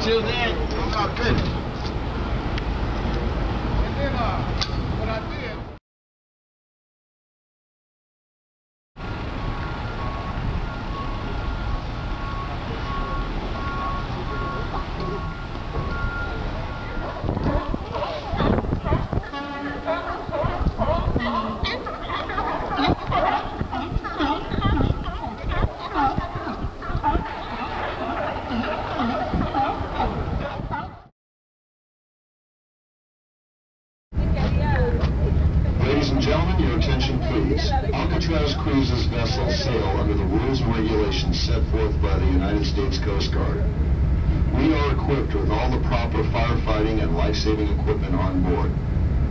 Until then, I'm not finished. And then, what I did. Ladies and gentlemen, your attention please. Alcatraz Cruises vessels sail under the rules and regulations set forth by the United States Coast Guard. We are equipped with all the proper firefighting and life-saving equipment on board.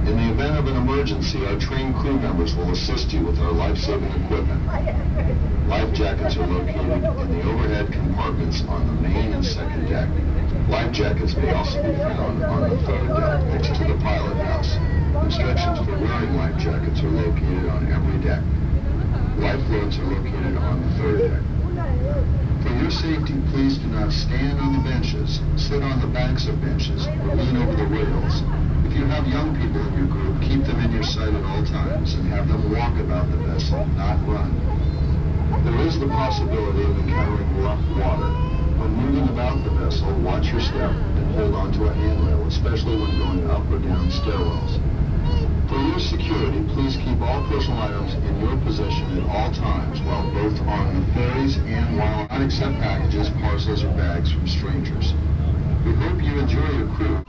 In the event of an emergency, our trained crew members will assist you with our life-saving equipment. Life jackets are located in the overhead compartments on the main and second deck. Life jackets may also be found on the third deck next to the pilot house. Instructions for wearing life jackets are located on every deck. Life floats are located on the third deck. For your safety, please do not stand on the benches, sit on the backs of benches, or lean over the rails. If you have young people in your group, keep them in your sight at all times and have them walk about the vessel, not run. There is the possibility of encountering rough water. When moving about the vessel, watch your step and hold onto a handrail, especially when going up or down stairwells. For your security, please keep all personal items in your possession at all times while both on the ferries and while not accept packages, parcels, or bags from strangers. We hope you enjoy your cruise.